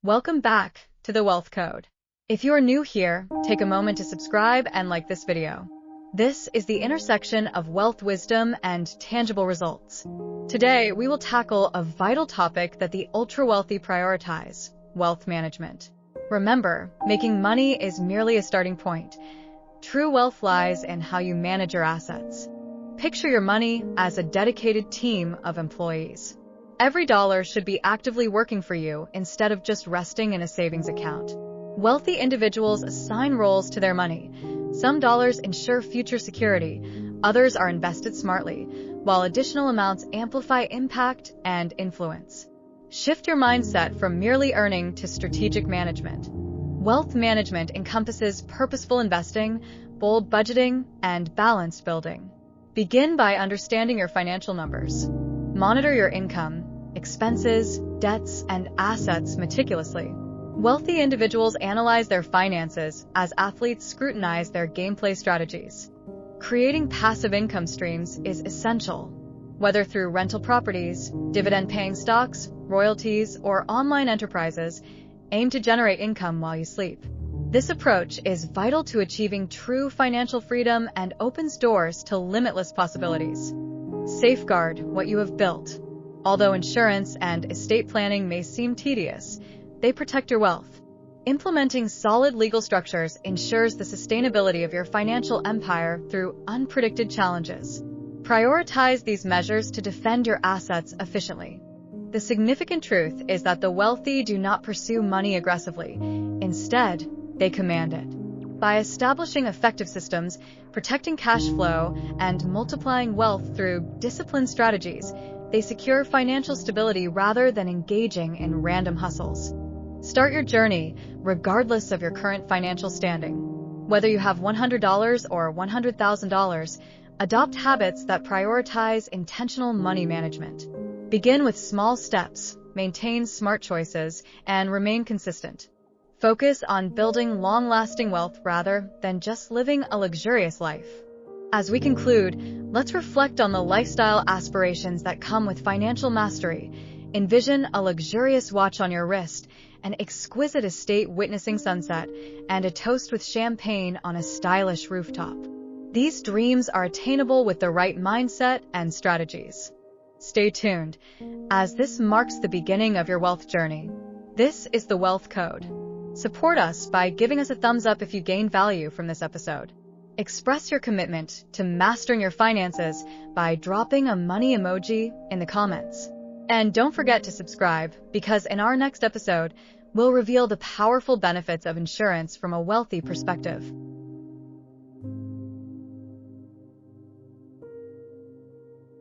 Welcome back to the Wealth Code. If you are new here, take a moment to subscribe and like this video. This is the intersection of wealth wisdom and tangible results. Today, we will tackle a vital topic that the ultra-wealthy prioritize: wealth management. Remember, making money is merely a starting point. True wealth lies in how you manage your assets. Picture your money as a dedicated team of employees. Every dollar should be actively working for you instead of just resting in a savings account. Wealthy individuals assign roles to their money. Some dollars ensure future security, others are invested smartly, while additional amounts amplify impact and influence. Shift your mindset from merely earning to strategic management. Wealth management encompasses purposeful investing, bold budgeting, and balanced building. Begin by understanding your financial numbers. Monitor your income, expenses, debts, and assets meticulously. Wealthy individuals analyze their finances as athletes scrutinize their gameplay strategies. Creating passive income streams is essential. Whether through rental properties, dividend-paying stocks, royalties, or online enterprises, aim to generate income while you sleep. This approach is vital to achieving true financial freedom and opens doors to limitless possibilities. Safeguard what you have built. Although insurance and estate planning may seem tedious, they protect your wealth. Implementing solid legal structures ensures the sustainability of your financial empire through unpredicted challenges. Prioritize these measures to defend your assets efficiently. The significant truth is that the wealthy do not pursue money aggressively. Instead, they command it. By establishing effective systems, protecting cash flow, and multiplying wealth through disciplined strategies, they secure financial stability rather than engaging in random hustles. Start your journey, regardless of your current financial standing. Whether you have $100 or $100,000, adopt habits that prioritize intentional money management. Begin with small steps, maintain smart choices, and remain consistent. Focus on building long-lasting wealth rather than just living a luxurious life. As we conclude, let's reflect on the lifestyle aspirations that come with financial mastery. Envision a luxurious watch on your wrist, an exquisite estate witnessing sunset, and a toast with champagne on a stylish rooftop. These dreams are attainable with the right mindset and strategies. Stay tuned, as this marks the beginning of your wealth journey. This is the Wealth Code. Support us by giving us a thumbs up if you gain value from this episode. Express your commitment to mastering your finances by dropping a money emoji in the comments. And don't forget to subscribe, because in our next episode, we'll reveal the powerful benefits of insurance from a wealthy perspective.